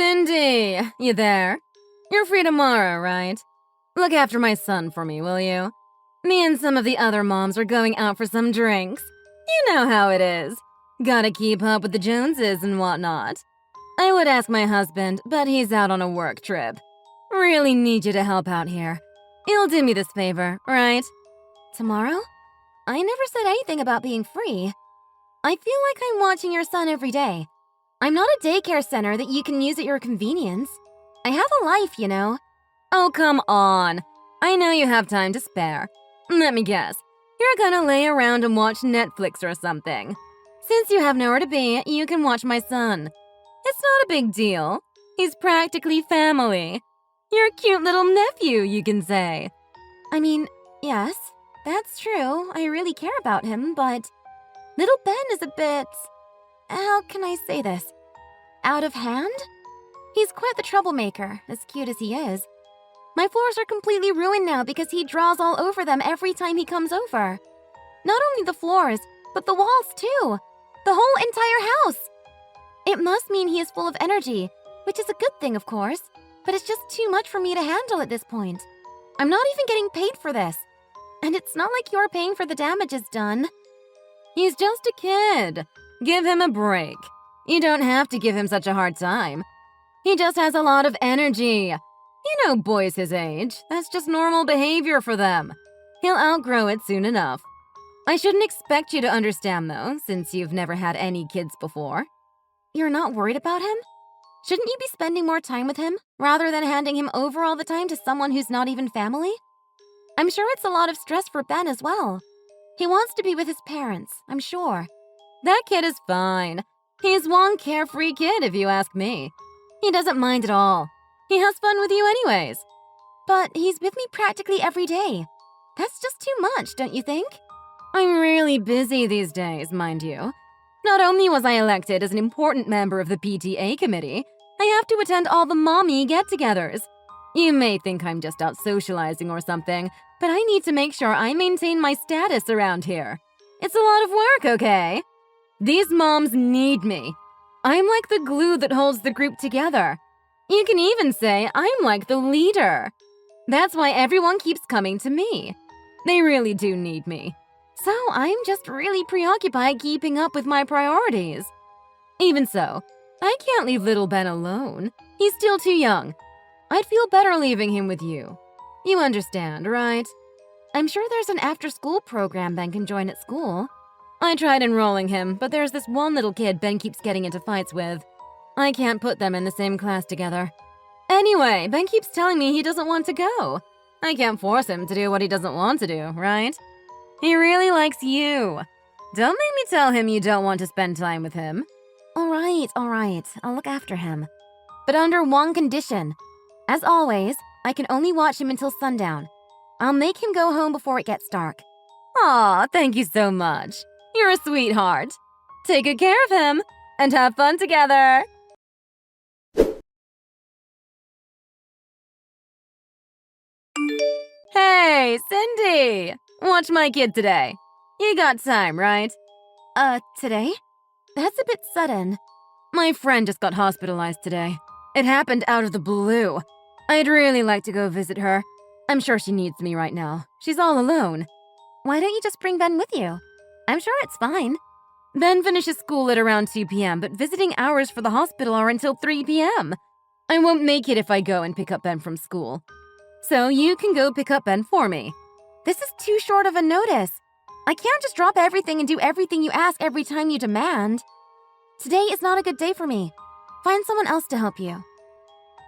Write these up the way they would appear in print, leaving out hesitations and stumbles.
Cindy! You there? You're free tomorrow, right? Look after my son for me, will you? Me and some of the other moms are going out for some drinks. You know how it is. Gotta keep up with the Joneses and whatnot. I would ask my husband, but he's out on a work trip. Really need you to help out here. You'll do me this favor, right? Tomorrow? I never said anything about being free. I feel like I'm watching your son every day. I'm not a daycare center that you can use at your convenience. I have a life, you know. Oh, come on. I know you have time to spare. Let me guess. You're gonna lay around and watch Netflix or something. Since you have nowhere to be, you can watch my son. It's not a big deal. He's practically family. Your cute little nephew, you can say. I mean, yes, that's true. I really care about him, but little Ben is a bit… how can I say this? Out of hand? He's quite the troublemaker, as cute as he is. My floors are completely ruined now because he draws all over them every time he comes over. Not only the floors, but the walls too. The whole entire house. It must mean he is full of energy, which is a good thing, of course, but it's just too much for me to handle at this point. I'm not even getting paid for this. And it's not like you're paying for the damages done. He's just a kid. Give him a break. You don't have to give him such a hard time. He just has a lot of energy. You know boys his age. That's just normal behavior for them. He'll outgrow it soon enough. I shouldn't expect you to understand, though, since you've never had any kids before. You're not worried about him? Shouldn't you be spending more time with him, rather than handing him over all the time to someone who's not even family? I'm sure it's a lot of stress for Ben as well. He wants to be with his parents, I'm sure. That kid is fine. He's one carefree kid, if you ask me. He doesn't mind at all. He has fun with you anyways. But he's with me practically every day. That's just too much, don't you think? I'm really busy these days, mind you. Not only was I elected as an important member of the PTA committee, I have to attend all the mommy get-togethers. You may think I'm just out socializing or something, but I need to make sure I maintain my status around here. It's a lot of work, okay? These moms need me. I'm like the glue that holds the group together. You can even say I'm like the leader. That's why everyone keeps coming to me. They really do need me. So I'm just really preoccupied keeping up with my priorities. Even so, I can't leave little Ben alone. He's still too young. I'd feel better leaving him with you. You understand, right? I'm sure there's an after-school program Ben can join at school. I tried enrolling him, but there's this one little kid Ben keeps getting into fights with. I can't put them in the same class together. Anyway, Ben keeps telling me he doesn't want to go. I can't force him to do what he doesn't want to do, right? He really likes you. Don't make me tell him you don't want to spend time with him. All right. I'll look after him. But under one condition. As always, I can only watch him until sundown. I'll make him go home before it gets dark. Aw, thank you so much. You're a sweetheart. Take good care of him and have fun together. Hey, Cindy! Watch my kid today. You got time, right? Today? That's a bit sudden. My friend just got hospitalized today. It happened out of the blue. I'd really like to go visit her. I'm sure she needs me right now. She's all alone. Why don't you just bring Ben with you? I'm sure it's fine. Ben finishes school at around 2 p.m., but visiting hours for the hospital are until 3 p.m. I won't make it if I go and pick up Ben from school. So you can go pick up Ben for me. This is too short of a notice. I can't just drop everything and do everything you ask every time you demand. Today is not a good day for me. Find someone else to help you.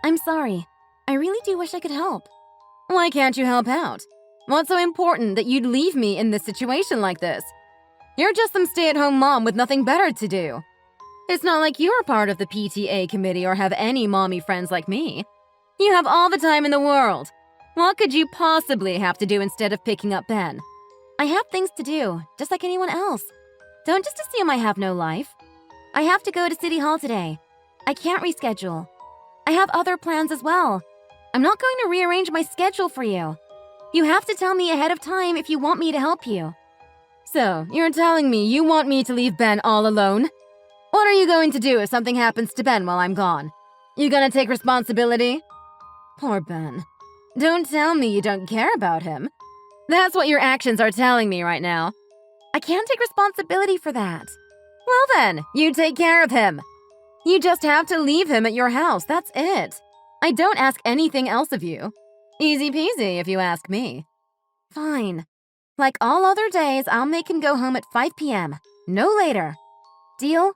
I'm sorry. I really do wish I could help. Why can't you help out? What's so important that you'd leave me in this situation like this? You're just some stay-at-home mom with nothing better to do. It's not like you're part of the PTA committee or have any mommy friends like me. You have all the time in the world. What could you possibly have to do instead of picking up Ben? I have things to do, just like anyone else. Don't just assume I have no life. I have to go to City Hall today. I can't reschedule. I have other plans as well. I'm not going to rearrange my schedule for you. You have to tell me ahead of time if you want me to help you. So, you're telling me you want me to leave Ben all alone? What are you going to do if something happens to Ben while I'm gone? You gonna take responsibility? Poor Ben. Don't tell me you don't care about him. That's what your actions are telling me right now. I can't take responsibility for that. Well then, you take care of him. You just have to leave him at your house, that's it. I don't ask anything else of you. Easy peasy, if you ask me. Fine. Like all other days, I'll make him go home at 5 p.m. No later. Deal?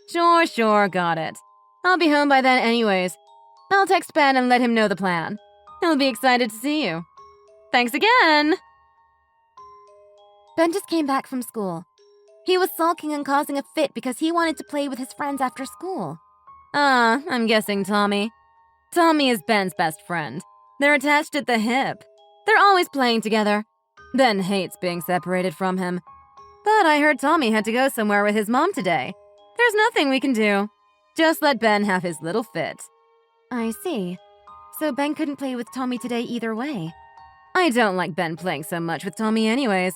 Sure, got it. I'll be home by then anyways. I'll text Ben and let him know the plan. He'll be excited to see you. Thanks again! Ben just came back from school. He was sulking and causing a fit because he wanted to play with his friends after school. I'm guessing Tommy. Tommy is Ben's best friend. They're attached at the hip. They're always playing together. Ben hates being separated from him. But I heard Tommy had to go somewhere with his mom today. There's nothing we can do. Just let Ben have his little fit. I see. So Ben couldn't play with Tommy today either way. I don't like Ben playing so much with Tommy anyways.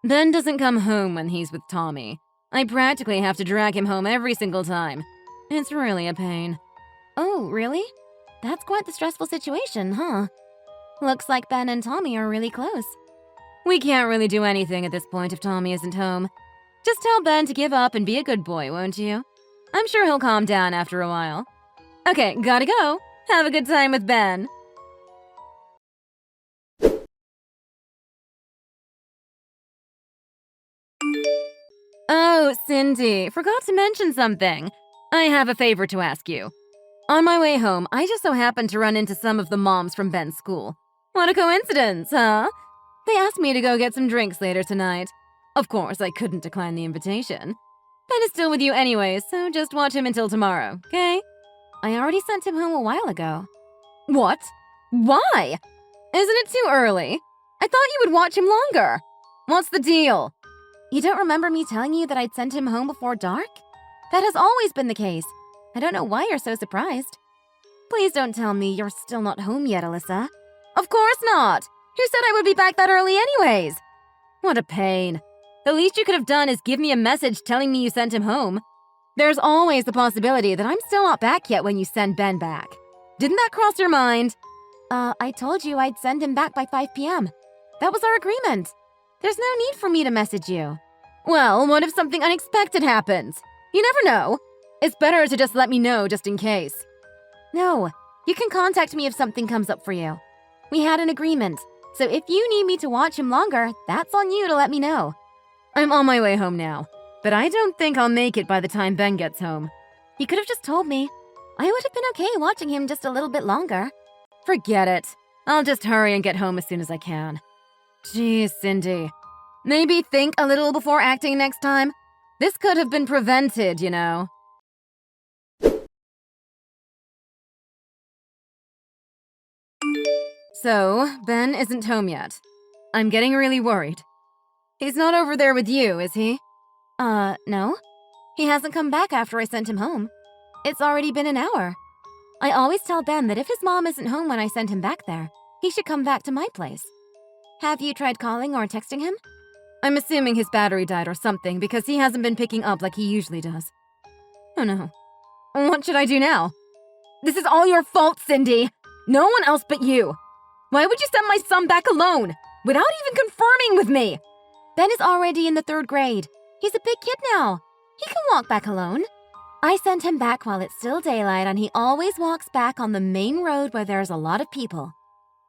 Ben doesn't come home when he's with Tommy. I practically have to drag him home every single time. It's really a pain. Oh, really? That's quite the stressful situation, huh? Looks like Ben and Tommy are really close. We can't really do anything at this point if Tommy isn't home. Just tell Ben to give up and be a good boy, won't you? I'm sure he'll calm down after a while. Okay, gotta go. Have a good time with Ben. Oh, Cindy, forgot to mention something. I have a favor to ask you. On my way home, I just so happened to run into some of the moms from Ben's school. What a coincidence, huh? They asked me to go get some drinks later tonight. Of course, I couldn't decline the invitation. Ben is still with you anyway, so just watch him until tomorrow, okay? I already sent him home a while ago. What? Why? Isn't it too early? I thought you would watch him longer. What's the deal? You don't remember me telling you that I'd sent him home before dark? That has always been the case. I don't know why you're so surprised. Please don't tell me you're still not home yet, Alyssa. Of course not! Who said I would be back that early anyways? What a pain. The least you could have done is give me a message telling me you sent him home. There's always the possibility that I'm still not back yet when you send Ben back. Didn't that cross your mind? I told you I'd send him back by 5 p.m. That was our agreement. There's no need for me to message you. Well, what if something unexpected happens? You never know. It's better to just let me know just in case. No, you can contact me if something comes up for you. We had an agreement, so if you need me to watch him longer, that's on you to let me know. I'm on my way home now, but I don't think I'll make it by the time Ben gets home. He could have just told me. I would have been okay watching him just a little bit longer. Forget it. I'll just hurry and get home as soon as I can. Geez, Cindy. Maybe think a little before acting next time. This could have been prevented, you know. So, Ben isn't home yet. I'm getting really worried. He's not over there with you, is he? No. He hasn't come back after I sent him home. It's already been an hour. I always tell Ben that if his mom isn't home when I send him back there, he should come back to my place. Have you tried calling or texting him? I'm assuming his battery died or something because he hasn't been picking up like he usually does. Oh no. What should I do now? This is all your fault, Cindy! No one else but you! Why would you send my son back alone, without even confirming with me? Ben is already in the 3rd grade. He's a big kid now. He can walk back alone. I sent him back while it's still daylight and he always walks back on the main road where there's a lot of people.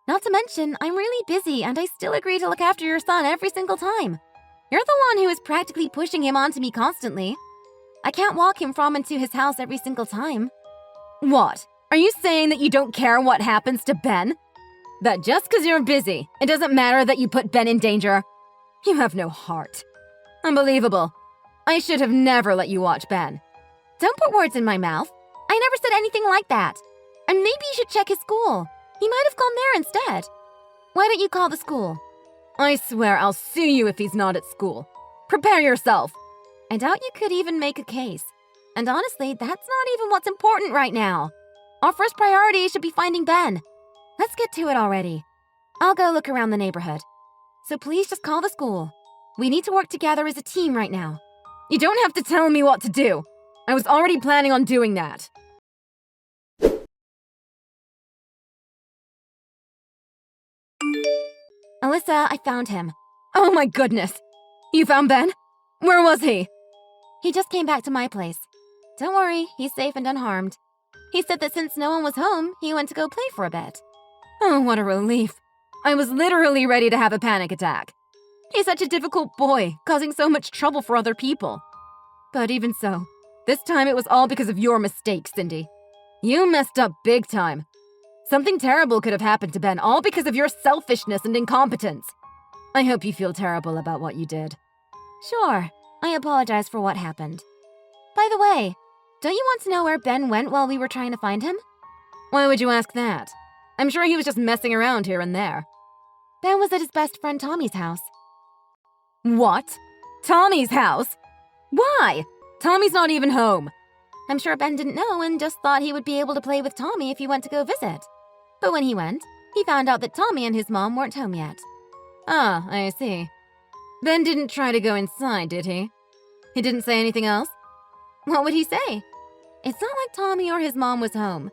Not to mention, I'm really busy and I still agree to look after your son every single time. You're the one who is practically pushing him onto me constantly. I can't walk him from and to his house every single time. What? Are you saying that you don't care what happens to Ben? That just because you're busy, it doesn't matter that you put Ben in danger? You have no heart. Unbelievable. I should have never let you watch Ben. Don't put words in my mouth. I never said anything like that. And maybe you should check his school. He might have gone there instead. Why don't you call the school? I swear I'll sue you if he's not at school. Prepare yourself. I doubt you could even make a case. And honestly, that's not even what's important right now. Our first priority should be finding Ben. Let's get to it already. I'll go look around the neighborhood. So please just call the school. We need to work together as a team right now. You don't have to tell me what to do. I was already planning on doing that. Alyssa, I found him. Oh my goodness! You found Ben? Where was he? He just came back to my place. Don't worry, he's safe and unharmed. He said that since no one was home, he went to go play for a bit. Oh, what a relief. I was literally ready to have a panic attack. He's such a difficult boy, causing so much trouble for other people. But even so, this time it was all because of your mistake, Cindy. You messed up big time. Something terrible could have happened to Ben, all because of your selfishness and incompetence. I hope you feel terrible about what you did. Sure, I apologize for what happened. By the way, don't you want to know where Ben went while we were trying to find him? Why would you ask that? I'm sure he was just messing around here and there. Ben was at his best friend Tommy's house. What? Tommy's house? Why? Tommy's not even home. I'm sure Ben didn't know and just thought he would be able to play with Tommy if he went to go visit. But when he went, he found out that Tommy and his mom weren't home yet. Ah, I see. Ben didn't try to go inside, did he? He didn't say anything else? What would he say? It's not like Tommy or his mom was home.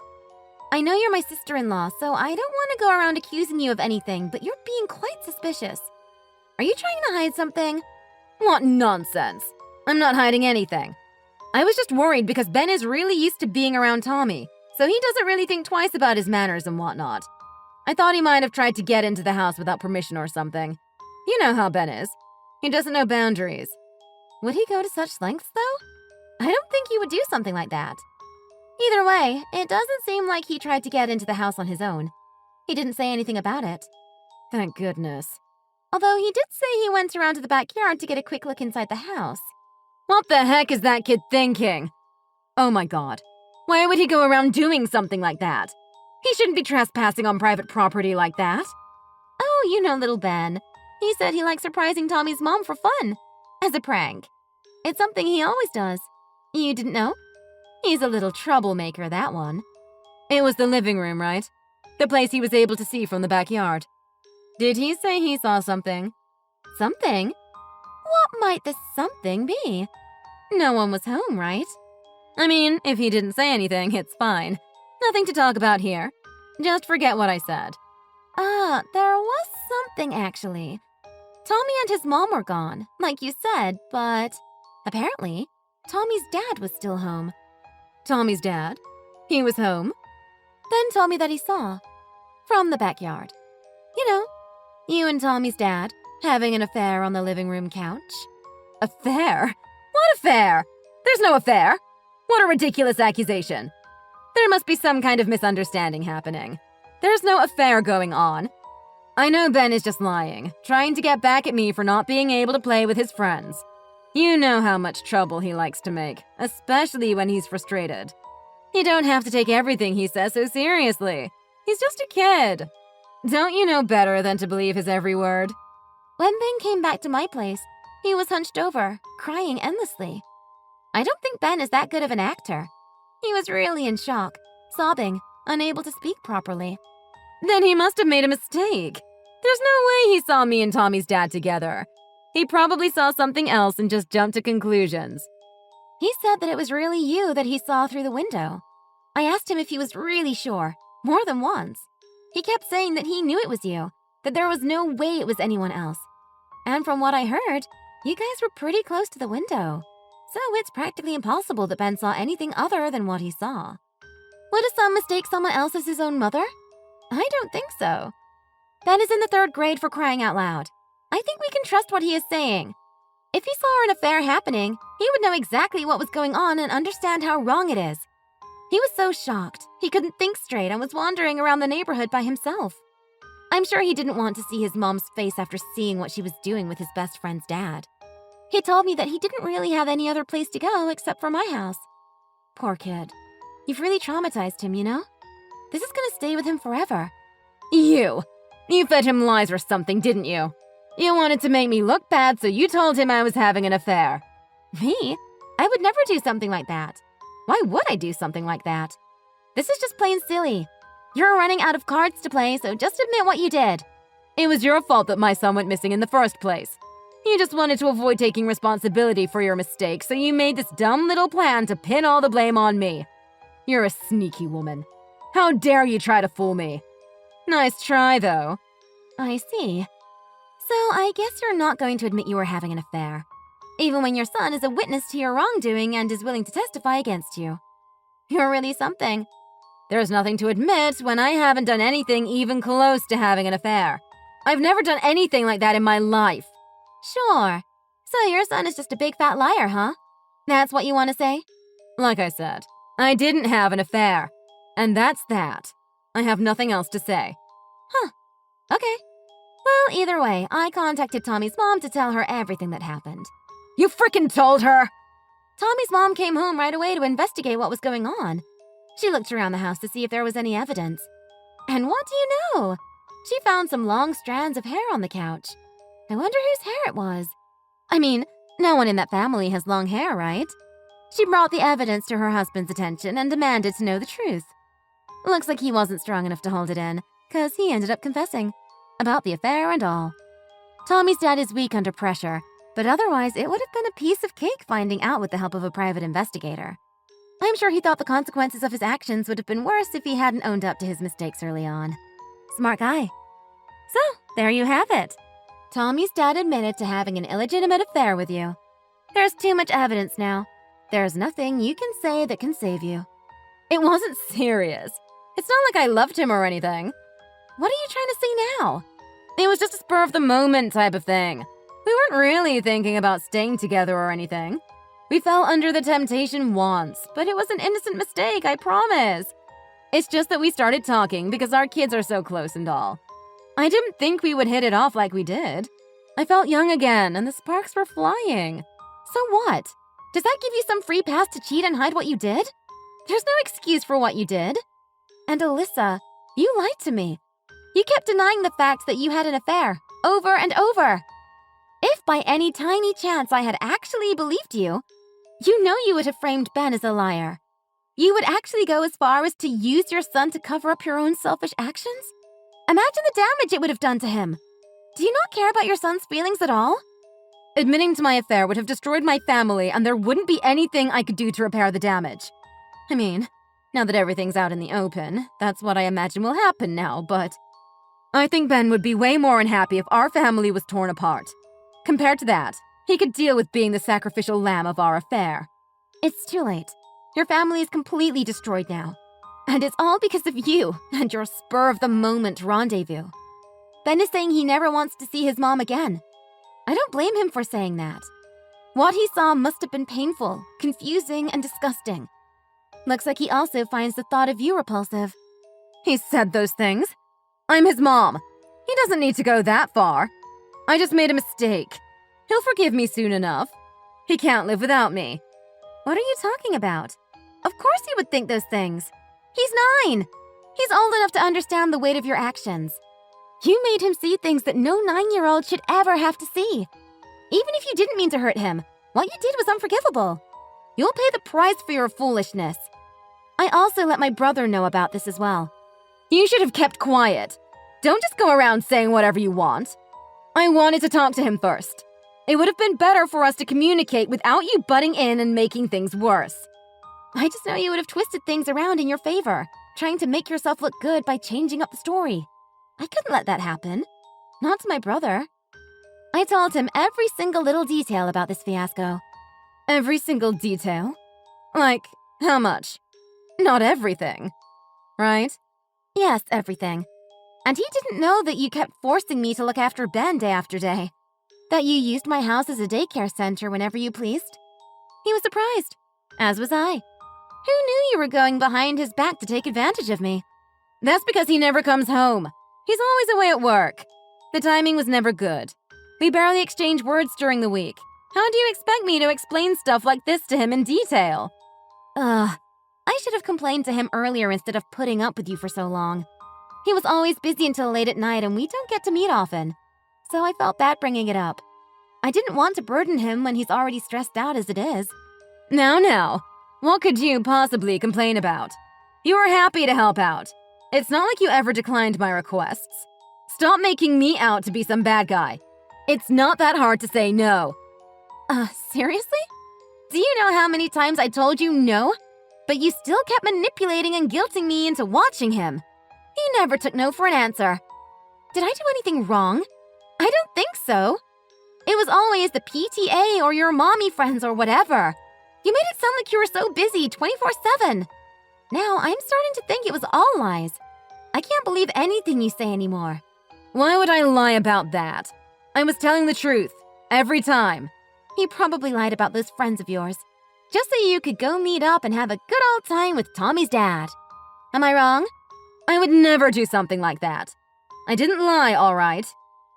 I know you're my sister-in-law, so I don't want to go around accusing you of anything, but you're being quite suspicious. Are you trying to hide something? What nonsense! I'm not hiding anything. I was just worried because Ben is really used to being around Tommy, so he doesn't really think twice about his manners and whatnot. I thought he might have tried to get into the house without permission or something. You know how Ben is. He doesn't know boundaries. Would he go to such lengths, though? I don't think he would do something like that. Either way, it doesn't seem like he tried to get into the house on his own. He didn't say anything about it. Thank goodness. Although he did say he went around to the backyard to get a quick look inside the house. What the heck is that kid thinking? Oh my god. Why would he go around doing something like that? He shouldn't be trespassing on private property like that. Oh, you know little Ben. He said he likes surprising Tommy's mom for fun. As a prank. It's something he always does. You didn't know? He's a little troublemaker, that one. It was the living room, right? The place he was able to see from the backyard. Did he say he saw something? Something? What might the something be? No one was home, right? I mean, if he didn't say anything, it's fine. Nothing to talk about here. Just forget what I said. There was something, actually. Tommy and his mom were gone, like you said, but apparently, Tommy's dad was still home. Tommy's dad? He was home? Ben told me that he saw. From the backyard. You know, you and Tommy's dad having an affair on the living room couch. Affair? What affair? There's no affair. What a ridiculous accusation. There must be some kind of misunderstanding happening. There's no affair going on. I know Ben is just lying, trying to get back at me for not being able to play with his friends. You know how much trouble he likes to make, especially when he's frustrated. You don't have to take everything he says so seriously. He's just a kid. Don't you know better than to believe his every word? When Ben came back to my place, he was hunched over, crying endlessly. I don't think Ben is that good of an actor. He was really in shock, sobbing, unable to speak properly. Then he must have made a mistake. There's no way he saw me and Tommy's dad together. He probably saw something else and just jumped to conclusions. He said that it was really you that he saw through the window. I asked him if he was really sure, more than once. He kept saying that he knew it was you, that there was no way it was anyone else. And from what I heard, you guys were pretty close to the window. So it's practically impossible that Ben saw anything other than what he saw. Would a son mistake someone else as his own mother? I don't think so. Ben is in the 3rd grade, for crying out loud. I think we can trust what he is saying. If he saw an affair happening, he would know exactly what was going on and understand how wrong it is. He was so shocked, he couldn't think straight and was wandering around the neighborhood by himself. I'm sure he didn't want to see his mom's face after seeing what she was doing with his best friend's dad. He told me that he didn't really have any other place to go except for my house. Poor kid. You've really traumatized him, you know? This is gonna stay with him forever. You fed him lies or something, didn't you? You wanted to make me look bad, so you told him I was having an affair. Me? I would never do something like that. Why would I do something like that? This is just plain silly. You're running out of cards to play, so just admit what you did. It was your fault that my son went missing in the first place. You just wanted to avoid taking responsibility for your mistake, so you made this dumb little plan to pin all the blame on me. You're a sneaky woman. How dare you try to fool me? Nice try, though. I see. So I guess you're not going to admit you were having an affair, even when your son is a witness to your wrongdoing and is willing to testify against you. You're really something. There's nothing to admit when I haven't done anything even close to having an affair. I've never done anything like that in my life. Sure. So your son is just a big fat liar, huh? That's what you want to say? Like I said, I didn't have an affair. And that's that. I have nothing else to say. Huh. Okay. Well, either way, I contacted Tommy's mom to tell her everything that happened. You frickin' told her! Tommy's mom came home right away to investigate what was going on. She looked around the house to see if there was any evidence. And what do you know? She found some long strands of hair on the couch. I wonder whose hair it was. I mean, no one in that family has long hair, right? She brought the evidence to her husband's attention and demanded to know the truth. Looks like he wasn't strong enough to hold it in, 'cause he ended up confessing. About the affair and all. Tommy's dad is weak under pressure, but otherwise it would have been a piece of cake finding out with the help of a private investigator. I'm sure he thought the consequences of his actions would have been worse if he hadn't owned up to his mistakes early on. Smart guy. So, there you have it. Tommy's dad admitted to having an illegitimate affair with you. There's too much evidence now. There's nothing you can say that can save you. It wasn't serious. It's not like I loved him or anything. What are you trying to say now? It was just a spur of the moment type of thing. We weren't really thinking about staying together or anything. We fell under the temptation once, but it was an innocent mistake, I promise. It's just that we started talking because our kids are so close and all. I didn't think we would hit it off like we did. I felt young again, and the sparks were flying. So what? Does that give you some free pass to cheat and hide what you did? There's no excuse for what you did. And Alyssa, you lied to me. You kept denying the fact that you had an affair, over and over. If by any tiny chance I had actually believed you, you know you would have framed Ben as a liar. You would actually go as far as to use your son to cover up your own selfish actions? Imagine the damage it would have done to him. Do you not care about your son's feelings at all? Admitting to my affair would have destroyed my family, and there wouldn't be anything I could do to repair the damage. I mean, now that everything's out in the open, that's what I imagine will happen now, but I think Ben would be way more unhappy if our family was torn apart. Compared to that, he could deal with being the sacrificial lamb of our affair. It's too late. Your family is completely destroyed now. And it's all because of you and your spur-of-the-moment rendezvous. Ben is saying he never wants to see his mom again. I don't blame him for saying that. What he saw must have been painful, confusing, and disgusting. Looks like he also finds the thought of you repulsive. He said those things. I'm his mom. He doesn't need to go that far. I just made a mistake. He'll forgive me soon enough. He can't live without me. What are you talking about? Of course he would think those things. He's 9. He's old enough to understand the weight of your actions. You made him see things that no 9-year-old should ever have to see. Even if you didn't mean to hurt him, what you did was unforgivable. You'll pay the price for your foolishness. I also let my brother know about this as well. You should have kept quiet. Don't just go around saying whatever you want. I wanted to talk to him first. It would have been better for us to communicate without you butting in and making things worse. I just know you would have twisted things around in your favor, trying to make yourself look good by changing up the story. I couldn't let that happen. Not to my brother. I told him every single little detail about this fiasco. Every single detail? Like, how much? Not everything. Right? Yes, everything. And he didn't know that you kept forcing me to look after Ben day after day. That you used my house as a daycare center whenever you pleased. He was surprised, as was I. Who knew you were going behind his back to take advantage of me? That's because he never comes home. He's always away at work. The timing was never good. We barely exchange words during the week. How do you expect me to explain stuff like this to him in detail? Ugh, I should have complained to him earlier instead of putting up with you for so long. He was always busy until late at night and we don't get to meet often. So I felt bad bringing it up. I didn't want to burden him when he's already stressed out as it is. Now, what could you possibly complain about? You were happy to help out. It's not like you ever declined my requests. Stop making me out to be some bad guy. It's not that hard to say no. Seriously? Do you know how many times I told you no? But you still kept manipulating and guilting me into watching him. He never took no for an answer. Did I do anything wrong? I don't think so. It was always the PTA or your mommy friends or whatever. You made it sound like you were so busy 24/7. Now I'm starting to think it was all lies. I can't believe anything you say anymore. Why would I lie about that? I was telling the truth, every time. You probably lied about those friends of yours, just so you could go meet up and have a good old time with Tommy's dad. Am I wrong? I would never do something like that. I didn't lie, all right.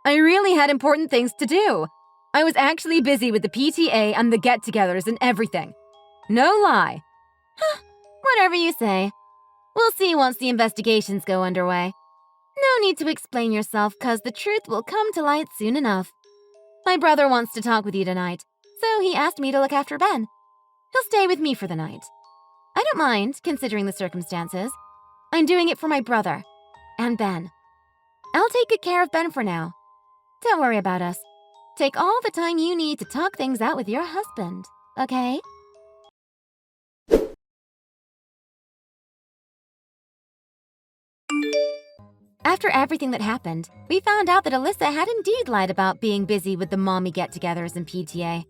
I really had important things to do. I was actually busy with the PTA and the get-togethers and everything. No lie. Whatever you say. We'll see once the investigations go underway. No need to explain yourself, cause the truth will come to light soon enough. My brother wants to talk with you tonight, so he asked me to look after Ben. He'll stay with me for the night. I don't mind, considering the circumstances. I'm doing it for my brother. And Ben. I'll take good care of Ben for now. Don't worry about us. Take all the time you need to talk things out with your husband, okay? After everything that happened, we found out that Alyssa had indeed lied about being busy with the mommy get-togethers and PTA.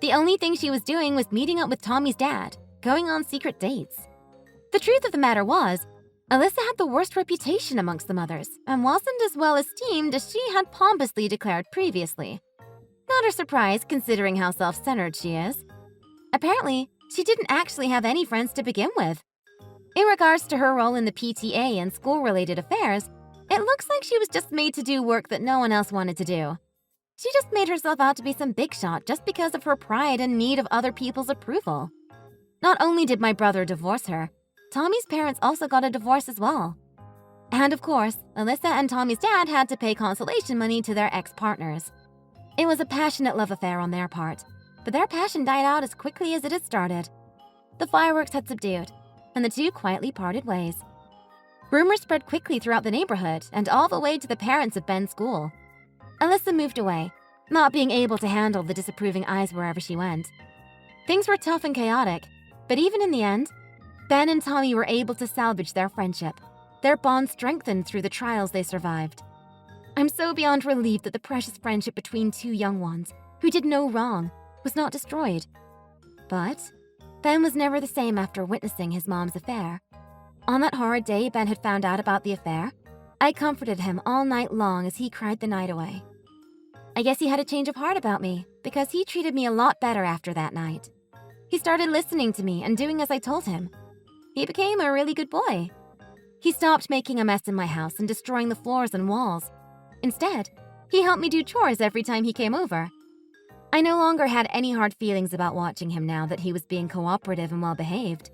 The only thing she was doing was meeting up with Tommy's dad, going on secret dates. The truth of the matter was, Alyssa had the worst reputation amongst the mothers and wasn't as well esteemed as she had pompously declared previously. Not a surprise considering how self-centered she is. Apparently, she didn't actually have any friends to begin with. In regards to her role in the PTA and school-related affairs, it looks like she was just made to do work that no one else wanted to do. She just made herself out to be some big shot just because of her pride and need of other people's approval. Not only did my brother divorce her, Tommy's parents also got a divorce as well. And of course, Alyssa and Tommy's dad had to pay consolation money to their ex-partners. It was a passionate love affair on their part, but their passion died out as quickly as it had started. The fireworks had subdued, and the two quietly parted ways. Rumors spread quickly throughout the neighborhood and all the way to the parents of Ben's school. Alyssa moved away, not being able to handle the disapproving eyes wherever she went. Things were tough and chaotic, but even in the end, Ben and Tommy were able to salvage their friendship. Their bond strengthened through the trials they survived. I'm so beyond relieved that the precious friendship between two young ones, who did no wrong, was not destroyed. But Ben was never the same after witnessing his mom's affair. On that horrid day Ben had found out about the affair, I comforted him all night long as he cried the night away. I guess he had a change of heart about me, because he treated me a lot better after that night. He started listening to me and doing as I told him. He became a really good boy. He stopped making a mess in my house and destroying the floors and walls. Instead, he helped me do chores every time he came over. I no longer had any hard feelings about watching him now that he was being cooperative and well-behaved.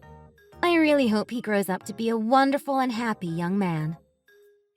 I really hope he grows up to be a wonderful and happy young man.